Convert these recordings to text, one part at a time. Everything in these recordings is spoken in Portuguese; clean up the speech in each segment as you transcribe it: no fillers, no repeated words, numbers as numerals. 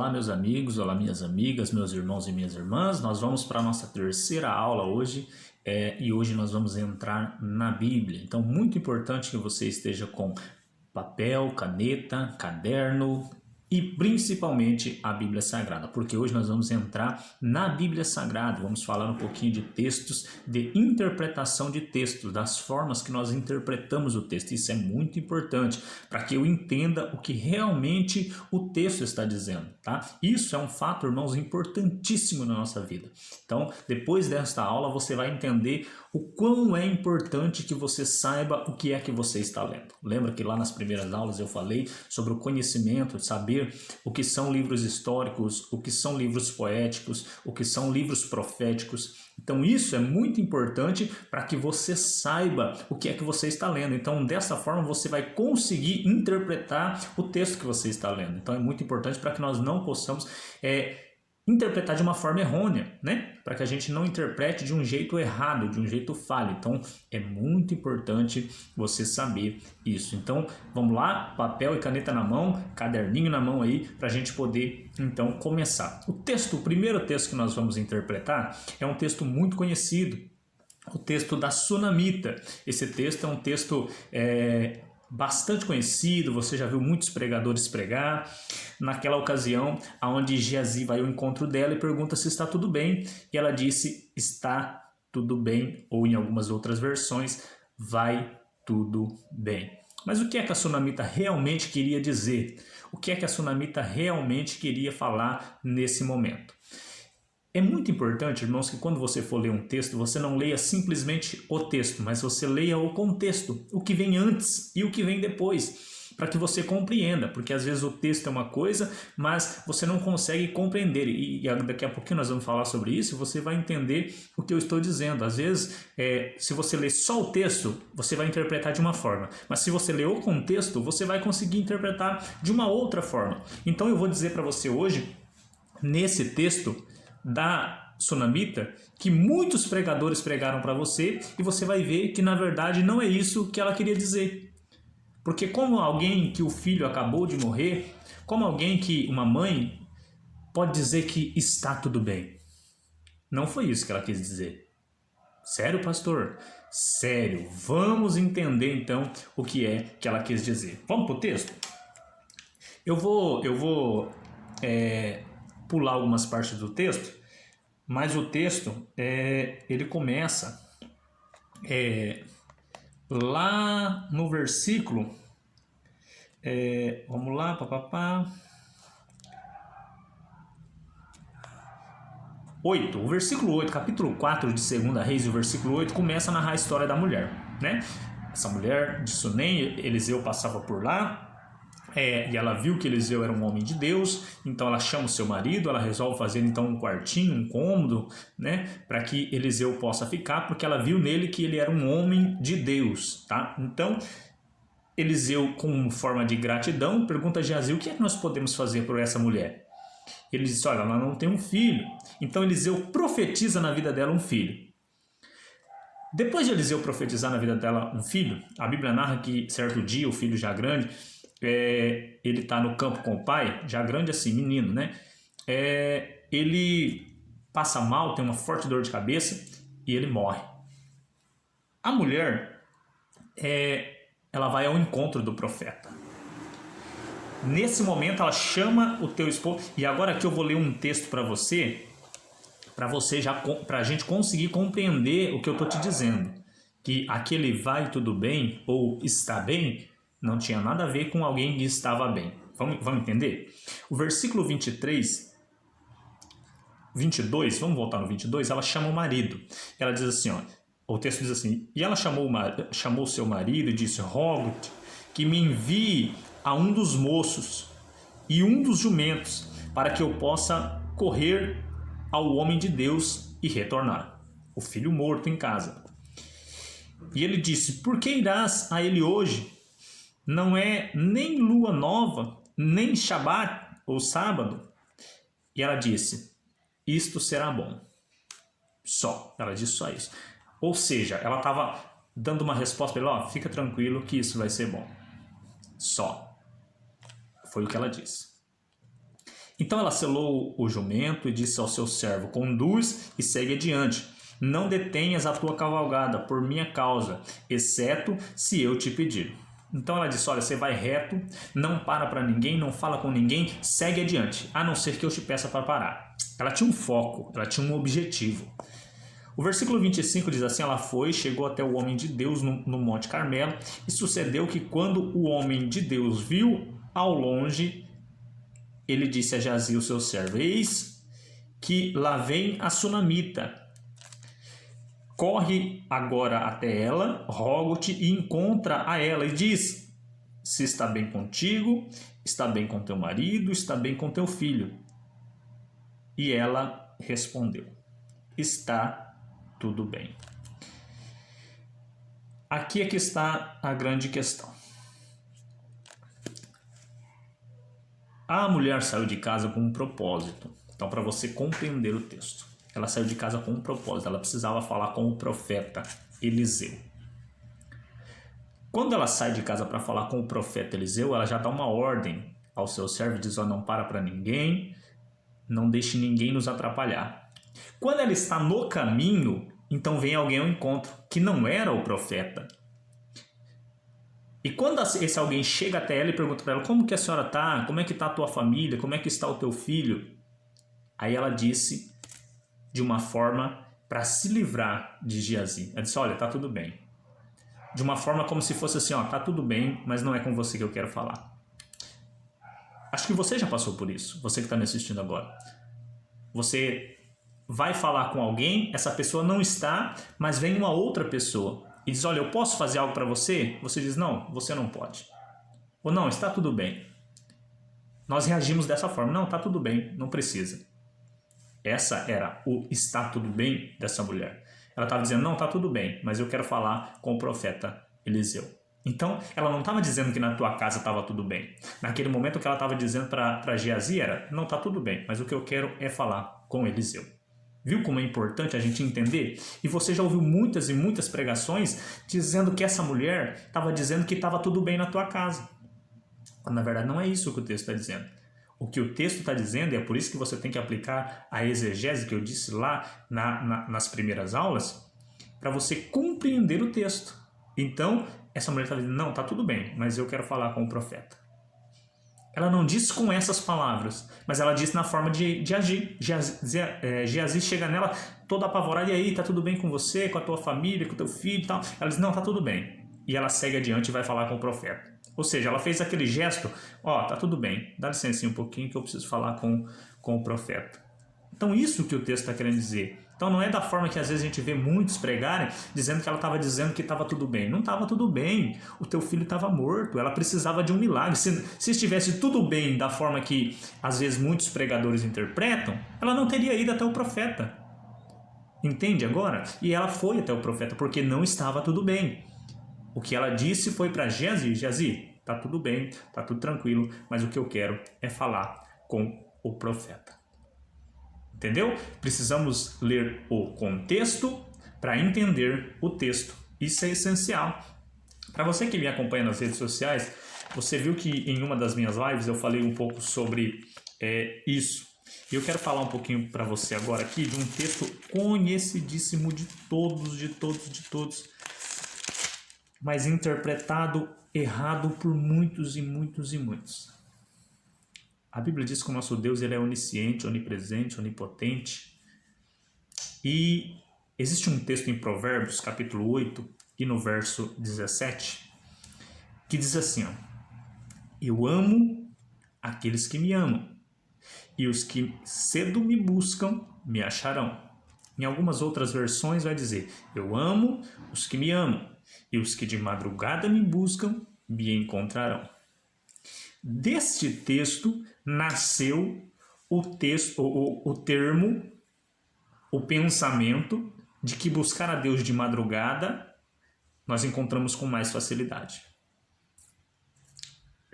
Olá, meus amigos, olá, minhas amigas, meus irmãos e minhas irmãs. Nós vamos para a nossa terceira aula hoje e hoje nós vamos entrar na Bíblia. Então, muito importante que você esteja com papel, caneta, caderno e principalmente a Bíblia Sagrada, porque hoje nós vamos entrar na Bíblia Sagrada, vamos falar um pouquinho de textos, de interpretação de textos, das formas que nós interpretamos o texto. Isso é muito importante para que eu entenda o que realmente o texto está dizendo, tá? Isso é um fato, irmãos, importantíssimo na nossa vida. Então, depois desta aula, você vai entender o quão é importante que você saiba o que é que você está lendo. Lembra que lá nas primeiras aulas eu falei sobre o conhecimento, saber o que são livros históricos, o que são livros poéticos, o que são livros proféticos. Então isso é muito importante para que você saiba o que é que você está lendo. Então dessa forma você vai conseguir interpretar o texto que você está lendo. Então é muito importante para que nós não possamos interpretar de uma forma errônea, né? Para que a gente não interprete de um jeito errado, de um jeito falho. Então, é muito importante você saber isso. Então, vamos lá, papel e caneta na mão, caderninho na mão aí, para a gente poder, então, começar. O primeiro texto que nós vamos interpretar é um texto muito conhecido, o texto da Sunamita. Esse texto é um texto bastante conhecido, você já viu muitos pregadores pregar. Naquela ocasião, onde Geazi vai ao encontro dela e pergunta se está tudo bem, e ela disse, está tudo bem, ou em algumas outras versões, vai tudo bem. Mas o que é que a Sunamita realmente queria dizer? O que é que a Sunamita realmente queria falar nesse momento? É muito importante, irmãos, que quando você for ler um texto, você não leia simplesmente o texto, mas você leia o contexto, o que vem antes e o que vem depois, para que você compreenda, porque às vezes o texto é uma coisa, mas você não consegue compreender, e daqui a pouquinho nós vamos falar sobre isso, você vai entender o que eu estou dizendo. Às vezes, se você ler só o texto, você vai interpretar de uma forma, mas se você ler o contexto, você vai conseguir interpretar de uma outra forma. Então eu vou dizer para você hoje, nesse texto da Sunamita, que muitos pregadores pregaram para você, e você vai ver que na verdade não é isso que ela queria dizer. Porque como alguém que o filho acabou de morrer, como alguém que uma mãe pode dizer que está tudo bem? Não foi isso que ela quis dizer. Sério, pastor? Sério. Vamos entender então o que é que ela quis dizer. Vamos para o texto? Eu vou pular algumas partes do texto, mas o texto ele começa lá no versículo, vamos lá, papapá, 8, o versículo 8, capítulo 4 de 2 Reis, o versículo 8 começa a narrar a história da mulher, né? Essa mulher de Sunem, Eliseu passava por lá, e ela viu que Eliseu era um homem de Deus, então ela chama o seu marido, ela resolve fazer então um quartinho, um cômodo, né, para que Eliseu possa ficar, porque ela viu nele que ele era um homem de Deus, tá? Então, Eliseu, com forma de gratidão, pergunta a Geazi, o que é que nós podemos fazer por essa mulher? Ele diz, olha, ela não tem um filho. Então Eliseu profetiza na vida dela um filho. Depois de Eliseu profetizar na vida dela um filho, a Bíblia narra que certo dia, o filho já grande, ele está no campo com o pai, já grande assim, menino, né? Ele passa mal, tem uma forte dor de cabeça e ele morre. A mulher, ela vai ao encontro do profeta. Nesse momento ela chama o teu esposo, e agora aqui eu vou ler um texto para você já, para a gente conseguir compreender o que eu estou te dizendo, que aquele vai tudo bem ou está bem não tinha nada a ver com alguém que estava bem. Vamos entender? O versículo 22, vamos voltar no 22, ela chama o marido. Ela diz assim, ó, o texto diz assim, e ela chamou seu marido e disse, rogo-te que me envie a um dos moços e um dos jumentos, para que eu possa correr ao homem de Deus e retornar. O filho morto em casa. E ele disse, por que irás a ele hoje? Não é nem lua nova, nem Shabat ou sábado. E ela disse, isto será bom. Só, ela disse só isso. Ou seja, ela estava dando uma resposta para ele, ó, fica tranquilo que isso vai ser bom. Só. Foi o que ela disse. Então ela selou o jumento e disse ao seu servo: conduz e segue adiante. Não detenhas a tua cavalgada por minha causa, exceto se eu te pedir. Então ela disse: olha, você vai reto, não para ninguém, não fala com ninguém, segue adiante, a não ser que eu te peça para parar. Ela tinha um foco, ela tinha um objetivo. O versículo 25 diz assim: ela foi, chegou até o homem de Deus no Monte Carmelo, e sucedeu que quando o homem de Deus viu ao longe, ele disse a Geazi, o seu servo: eis que lá vem a sunamita. Corre agora até ela, rogo-te, e encontra a ela, e diz: se está bem contigo, está bem com teu marido, está bem com teu filho. E ela respondeu: está tudo bem. Aqui é que está a grande questão. A mulher saiu de casa com um propósito. Então, para você compreender o texto, ela saiu de casa com um propósito. Ela precisava falar com o profeta Eliseu. Quando ela sai de casa para falar com o profeta Eliseu, ela já dá uma ordem ao seu servo e diz: oh, não para ninguém, não deixe ninguém nos atrapalhar. Quando ela está no caminho, então vem alguém ao encontro, que não era o profeta. E quando esse alguém chega até ela e pergunta para ela: como que a senhora está? Como é que está a tua família? Como é que está o teu filho? Aí ela disse de uma forma para se livrar de Geazi. Ela disse: olha, está tudo bem. De uma forma como se fosse assim: ó, está tudo bem, mas não é com você que eu quero falar. Acho que você já passou por isso, você que está me assistindo agora. Você vai falar com alguém, essa pessoa não está, mas vem uma outra pessoa e diz: olha, eu posso fazer algo para você? Você diz: não, você não pode. Ou não, está tudo bem. Nós reagimos dessa forma: não, está tudo bem, não precisa. Essa era o está tudo bem dessa mulher. Ela estava dizendo: não, está tudo bem, mas eu quero falar com o profeta Eliseu. Então, ela não estava dizendo que na tua casa estava tudo bem. Naquele momento, o que ela estava dizendo para Geazi era: não, está tudo bem, mas o que eu quero é falar com Eliseu. Viu como é importante a gente entender? E você já ouviu muitas e muitas pregações dizendo que essa mulher estava dizendo que estava tudo bem na tua casa. Mas, na verdade, não é isso que o texto está dizendo. O que o texto está dizendo, e é por isso que você tem que aplicar a exegese que eu disse lá nas primeiras aulas, para você compreender o texto. Então, essa mulher está dizendo: não, está tudo bem, mas eu quero falar com o profeta. Ela não disse com essas palavras, mas ela disse na forma de agir. Geazi chega nela toda apavorada: e aí, tá tudo bem com você, com a tua família, com o teu filho e tal? Ela diz: não, tá tudo bem. E ela segue adiante e vai falar com o profeta. Ou seja, ela fez aquele gesto: ó, tá tudo bem, dá licença um pouquinho que eu preciso falar com o profeta. Então isso que o texto está querendo dizer. Então não é da forma que às vezes a gente vê muitos pregarem, dizendo que ela estava dizendo que estava tudo bem. Não estava tudo bem. O teu filho estava morto. Ela precisava de um milagre. Se estivesse tudo bem da forma que às vezes muitos pregadores interpretam, ela não teria ido até o profeta. Entende agora? E ela foi até o profeta porque não estava tudo bem. O que ela disse foi para Geazi: Geazi, tá tudo bem, tá tudo tranquilo, mas o que eu quero é falar com o profeta. Entendeu? Precisamos ler o contexto para entender o texto. Isso é essencial. Para você que me acompanha nas redes sociais, você viu que em uma das minhas lives eu falei um pouco sobre isso. E eu quero falar um pouquinho para você agora aqui de um texto conhecidíssimo de todos, mas interpretado errado por muitos e muitos. A Bíblia diz que o nosso Deus ele é onisciente, onipresente, onipotente. E existe um texto em Provérbios, capítulo 8, e no verso 17, que diz assim: ó, eu amo aqueles que me amam, e os que cedo me buscam me acharão. Em algumas outras versões vai dizer: eu amo os que me amam, e os que de madrugada me buscam me encontrarão. Deste texto nasceu o termo, o pensamento de que buscar a Deus de madrugada nós encontramos com mais facilidade.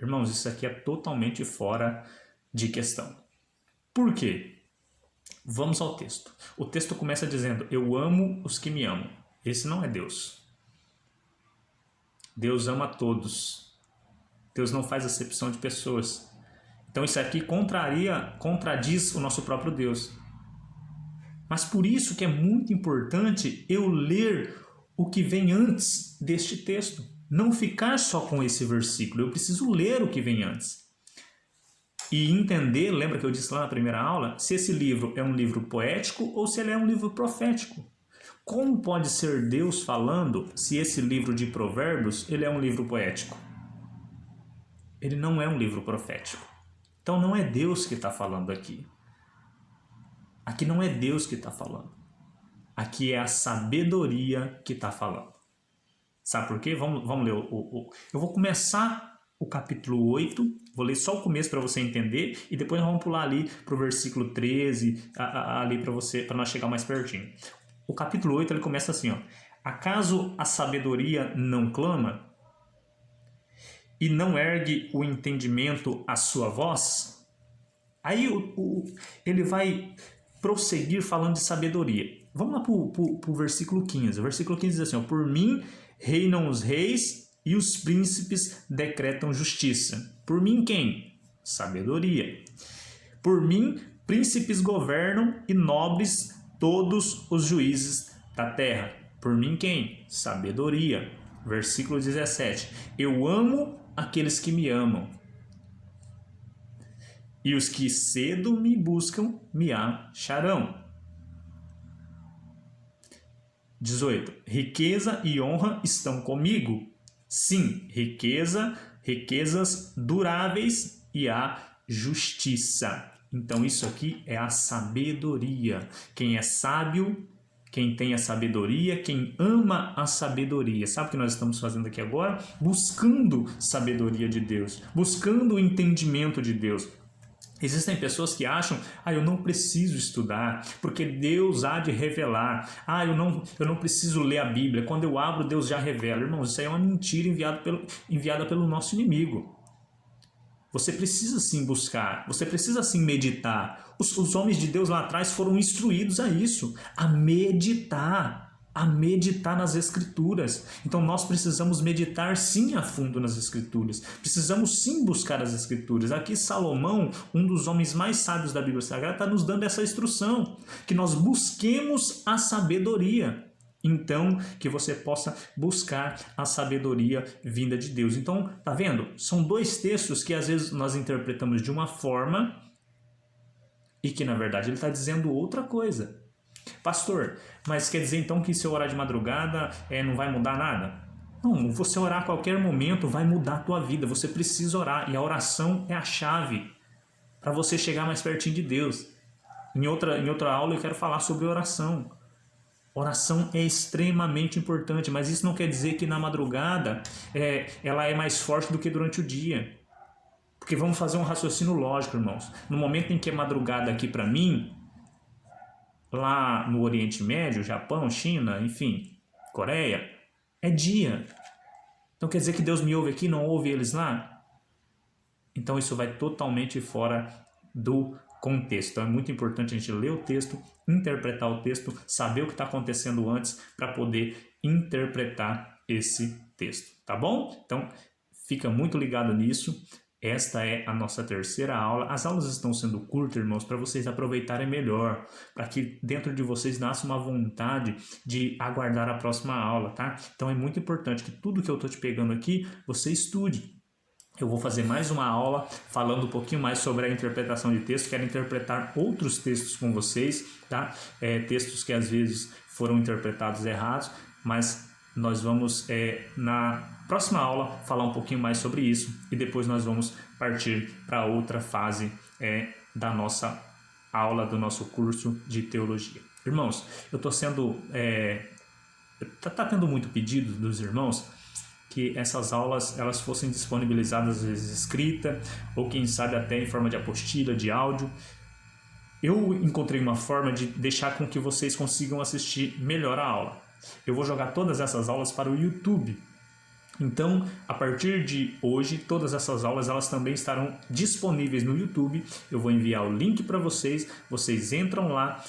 Irmãos, isso aqui é totalmente fora de questão. Por quê? Vamos ao texto. O texto começa dizendo: eu amo os que me amam. Esse não é Deus. Deus ama a todos. Deus não faz acepção de pessoas. Então isso aqui contradiz o nosso próprio Deus. Mas por isso que é muito importante eu ler o que vem antes deste texto. Não ficar só com esse versículo, eu preciso ler o que vem antes. E entender, lembra que eu disse lá na primeira aula, se esse livro é um livro poético ou se ele é um livro profético. Como pode ser Deus falando se esse livro de Provérbios ele é um livro poético? Ele não é um livro profético. Então não é Deus que está falando aqui. Aqui não é Deus que está falando. Aqui é a sabedoria que está falando. Sabe por quê? Vamos ler eu vou começar o capítulo 8, vou ler só o começo para você entender e depois nós vamos pular ali para o versículo 13, ali para nós chegar mais pertinho. O capítulo 8 ele começa assim, ó. Acaso a sabedoria não clama e não ergue o entendimento a sua voz? Aí ele vai prosseguir falando de sabedoria. Vamos lá para o versículo 15. O versículo 15 diz assim, ó, por mim reinam os reis e os príncipes decretam justiça. Por mim quem? Sabedoria. Por mim príncipes governam e nobres todos os juízes da terra. Por mim quem? Sabedoria. Versículo 17. Eu amo aqueles que me amam. E os que cedo me buscam me acharão. 18. Riqueza e honra estão comigo. Sim, riquezas duráveis e a justiça. Então isso aqui é a sabedoria. Quem é sábio, quem tem a sabedoria, quem ama a sabedoria. Sabe o que nós estamos fazendo aqui agora? Buscando sabedoria de Deus, buscando o entendimento de Deus. Existem pessoas que acham, eu não preciso estudar, porque Deus há de revelar. Eu não preciso ler a Bíblia, quando eu abro Deus já revela. Irmãos, isso aí é uma mentira enviada pelo nosso inimigo. Você precisa sim buscar, você precisa sim meditar. Os homens de Deus lá atrás foram instruídos a isso, a meditar nas Escrituras. Então nós precisamos meditar sim a fundo nas Escrituras, precisamos sim buscar as Escrituras. Aqui Salomão, um dos homens mais sábios da Bíblia Sagrada, está nos dando essa instrução, que nós busquemos a sabedoria. Então, que você possa buscar a sabedoria vinda de Deus. Então, tá vendo? São dois textos que às vezes nós interpretamos de uma forma e que na verdade ele está dizendo outra coisa. Pastor, mas quer dizer então que se eu orar de madrugada não vai mudar nada? Não, você orar a qualquer momento vai mudar a tua vida. Você precisa orar e a oração é a chave para você chegar mais pertinho de Deus. Em outra aula eu quero falar sobre oração. Oração é extremamente importante, mas isso não quer dizer que na madrugada ela é mais forte do que durante o dia. Porque vamos fazer um raciocínio lógico, irmãos. No momento em que é madrugada aqui para mim, lá no Oriente Médio, Japão, China, enfim, Coreia, é dia. Então quer dizer que Deus me ouve aqui e não ouve eles lá? Então isso vai totalmente fora do contexto. Então é muito importante a gente ler o texto, interpretar o texto, saber o que está acontecendo antes para poder interpretar esse texto, tá bom? Então fica muito ligado nisso. Esta é a nossa terceira aula. As aulas estão sendo curtas, irmãos, para vocês aproveitarem melhor, para que dentro de vocês nasça uma vontade de aguardar a próxima aula, tá? Então é muito importante que tudo que eu estou te pegando aqui, você estude. Eu vou fazer mais uma aula falando um pouquinho mais sobre a interpretação de texto. Quero interpretar outros textos com vocês, tá? Textos que às vezes foram interpretados errados, mas nós vamos, na próxima aula, falar um pouquinho mais sobre isso e depois nós vamos partir para outra fase da nossa aula, do nosso curso de teologia. Irmãos, eu estou sendo... Tá tendo muito pedido dos irmãos que essas aulas elas fossem disponibilizadas às vezes escrita ou quem sabe até em forma de apostila, de áudio. Eu encontrei uma forma de deixar com que vocês consigam assistir melhor a aula. Eu vou jogar todas essas aulas para o YouTube. Então, a partir de hoje, todas essas aulas elas também estarão disponíveis no YouTube. Eu vou enviar o link para vocês, vocês entram lá,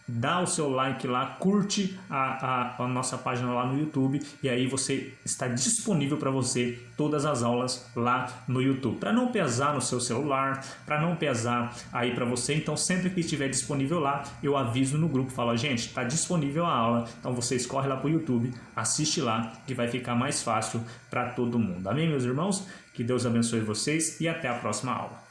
dá o seu like lá, curte a nossa página lá no YouTube, e aí você está disponível para você todas as aulas lá no YouTube, para não pesar no seu celular, para não pesar aí para você. Então sempre que estiver disponível lá, eu aviso no grupo, falo, gente, está disponível a aula, então vocês correm lá para o YouTube, assiste lá, que vai ficar mais fácil para todo mundo. Amém, meus irmãos? Que Deus abençoe vocês e até a próxima aula.